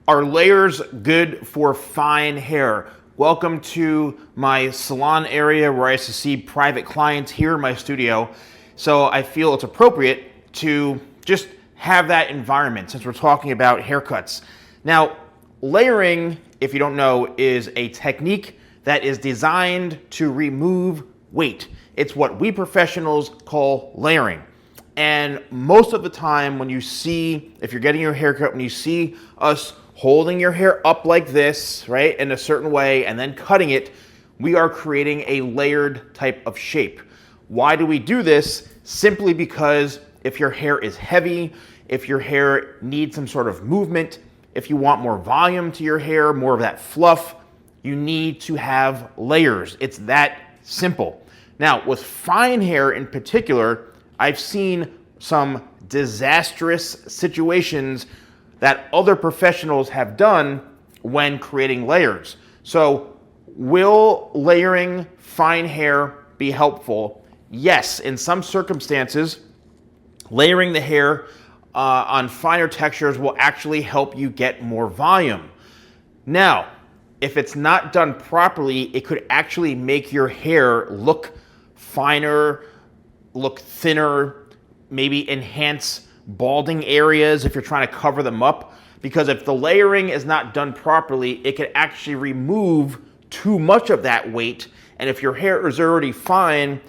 Are layers good for fine hair? Welcome to my salon area where I see private clients here in my studio. So I feel it's appropriate to just have that environment since we're talking about haircuts. Now, layering, if you don't know, is a technique that is designed to remove weight. It's what we professionals call layering. And most of the time when you see, if you're getting your haircut, when you see us holding your hair up like this, right, in a certain way, and then cutting it, we are creating a layered type of shape. Why do we do this? Simply because if your hair is heavy, if your hair needs some sort of movement, if you want more volume to your hair, more of that fluff, you need to have layers. It's that simple. Now, with fine hair in particular, I've seen some disastrous situations that other professionals have done when creating layers. So, will layering fine hair be helpful? Yes, in some circumstances, layering the hair on finer textures will actually help you get more volume. Now, if it's not done properly, it could actually make your hair look finer, look thinner, maybe enhance balding areas if you're trying to cover them up. Because if the layering is not done properly, it could actually remove too much of that weight. And if your hair is already fine,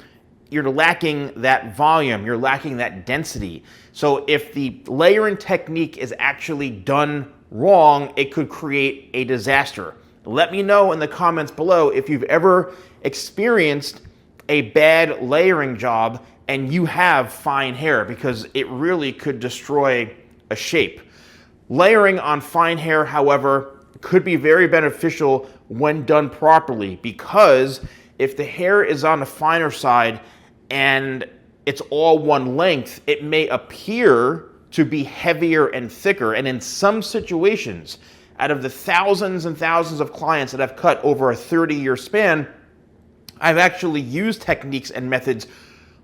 you're lacking that volume, you're lacking that density. So if the layering technique is actually done wrong, it could create a disaster. Let me know in the comments below if you've ever experienced a bad layering job and you have fine hair, because it really could destroy a shape. Layering on fine hair, however, could be very beneficial when done properly, because if the hair is on the finer side and it's all one length, it may appear to be heavier and thicker. And in some situations, out of the thousands and thousands of clients that I've cut over a 30-year span, I've actually used techniques and methods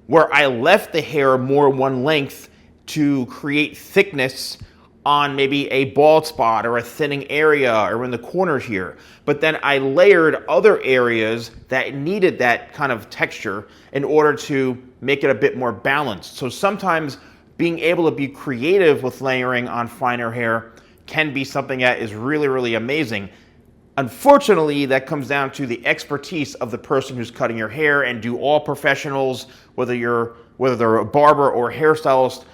where I left the hair more one length to create thickness on maybe a bald spot or a thinning area or in the corners here. But then I layered other areas that needed that kind of texture in order to make it a bit more balanced. So sometimes being able to be creative with layering on finer hair can be something that is really, really amazing. Unfortunately, that comes down to the expertise of the person who's cutting your hair. And do all professionals, whether they're a barber or a hairstylist,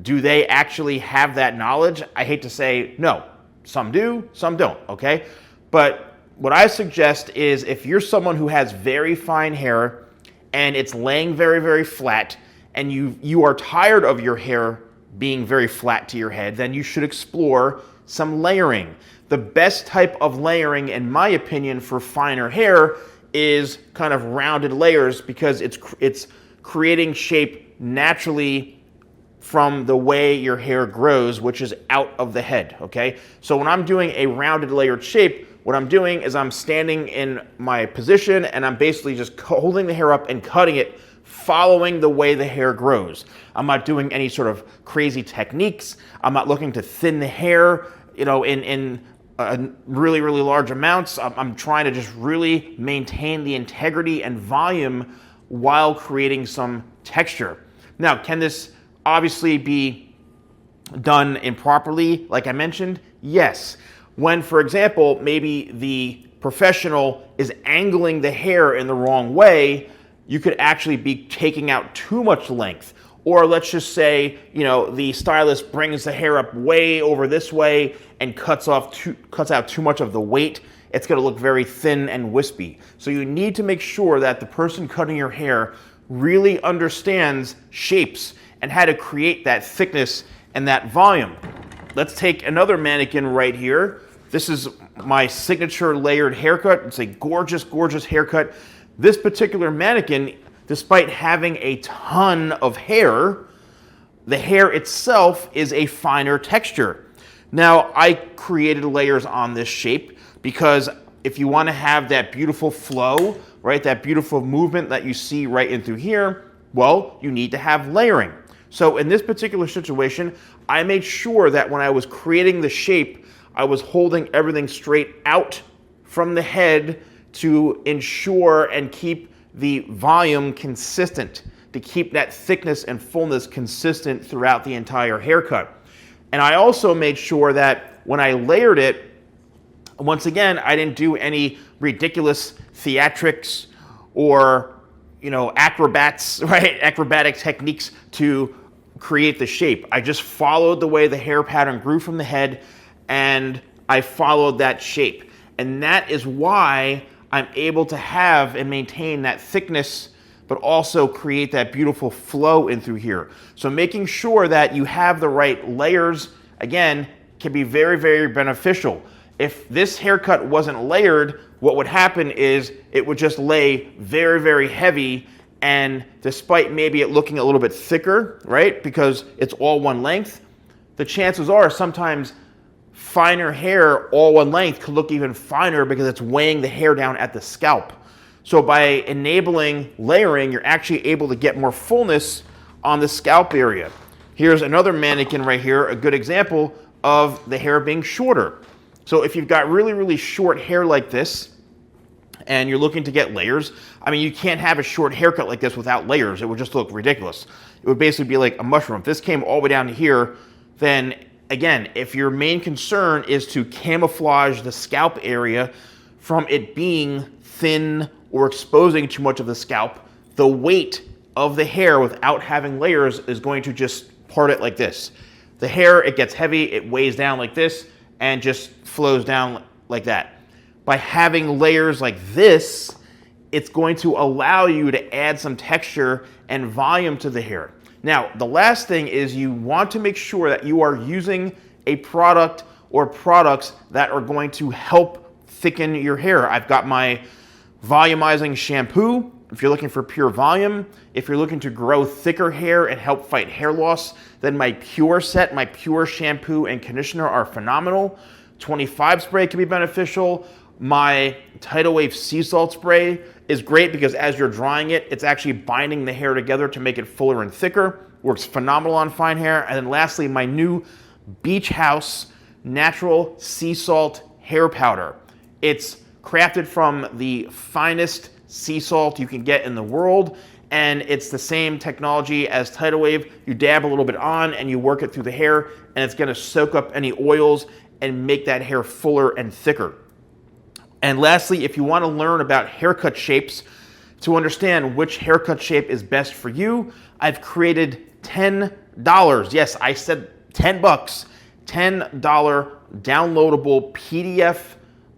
do they actually have that knowledge? I hate to say no. Some do, some don't, okay? But what I suggest is if you're someone who has very fine hair and it's laying very, very flat, and you are tired of your hair being very flat to your head, then you should explore some layering. The best type of layering, in my opinion, for finer hair is kind of rounded layers, because it's creating shape naturally from the way your hair grows, which is out of the head, okay? So when I'm doing a rounded layered shape, what I'm doing is I'm standing in my position and I'm basically just holding the hair up and cutting it, following the way the hair grows. I'm not doing any sort of crazy techniques. I'm not looking to thin the hair, in really, really large amounts. I'm trying to just really maintain the integrity and volume while creating some texture. Now, can this obviously be done improperly, like I mentioned? Yes. When, for example, maybe the professional is angling the hair in the wrong way, you could actually be taking out too much length. Or let's just say, the stylist brings the hair up way over this way and cuts out too much of the weight. It's going to look very thin and wispy. So you need to make sure that the person cutting your hair really understands shapes and how to create that thickness and that volume. Let's take another mannequin right here. This is my signature layered haircut. It's a gorgeous, gorgeous haircut. This particular mannequin, despite having a ton of hair, the hair itself is a finer texture. Now, I created layers on this shape because if you want to have that beautiful flow, right, that beautiful movement that you see right in through here, well, you need to have layering. So in this particular situation, I made sure that when I was creating the shape, I was holding everything straight out from the head to ensure and keep the volume consistent, to keep that thickness and fullness consistent throughout the entire haircut. And I also made sure that when I layered it, once again, I didn't do any ridiculous theatrics or, acrobats, right? Acrobatic techniques to create the shape. I just followed the way the hair pattern grew from the head, and I followed that shape. And that is why I'm able to have and maintain that thickness, but also create that beautiful flow in through here. So making sure that you have the right layers, again, can be very, very beneficial. If this haircut wasn't layered, what would happen is it would just lay very, very heavy, and despite maybe it looking a little bit thicker, right, because it's all one length, the chances are sometimes finer hair all one length could look even finer because it's weighing the hair down at the scalp. So by enabling layering, you're actually able to get more fullness on the scalp area. Here's another mannequin right here, a good example of the hair being shorter. So if you've got really, really short hair like this, and you're looking to get layers, you can't have a short haircut like this without layers. It would just look ridiculous. It would basically be like a mushroom. If this came all the way down to here, then again, if your main concern is to camouflage the scalp area from it being thin or exposing too much of the scalp, the weight of the hair without having layers is going to just part it like this. The hair, it gets heavy, it weighs down like this, and just flows down like that. By having layers like this, it's going to allow you to add some texture and volume to the hair. Now, the last thing is you want to make sure that you are using a product or products that are going to help thicken your hair. I've got my volumizing shampoo, if you're looking for pure volume. If you're looking to grow thicker hair and help fight hair loss, then my Pure set, my Pure shampoo and conditioner are phenomenal. 25 spray can be beneficial. My Tidal Wave Sea Salt spray is great because as you're drying it, it's actually binding the hair together to make it fuller and thicker. Works phenomenal on fine hair. And then lastly, my new Beach House Natural Sea Salt Hair Powder. It's crafted from the finest sea salt you can get in the world, and it's the same technology as Tidal Wave. You dab a little bit on and you work it through the hair, and it's gonna soak up any oils and make that hair fuller and thicker. And lastly, if you want to learn about haircut shapes to understand which haircut shape is best for you, I've created $10. Yes, I said 10 bucks, $10 downloadable PDF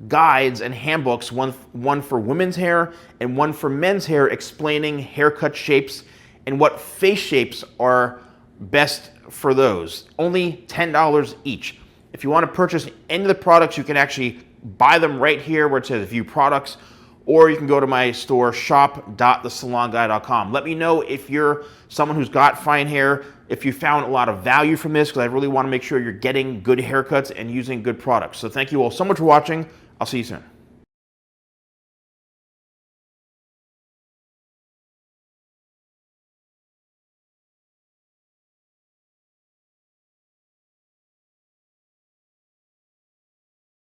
guides and handbooks, one for women's hair and one for men's hair, explaining haircut shapes and what face shapes are best for those. Only $10 each. If you want to purchase any of the products, you can actually buy them right here where it says view products, or you can go to my store, shop.thesalonguy.com. Let me know if you're someone who's got fine hair, if you found a lot of value from this, because I really want to make sure you're getting good haircuts and using good products. So thank you all so much for watching. I'll see you soon.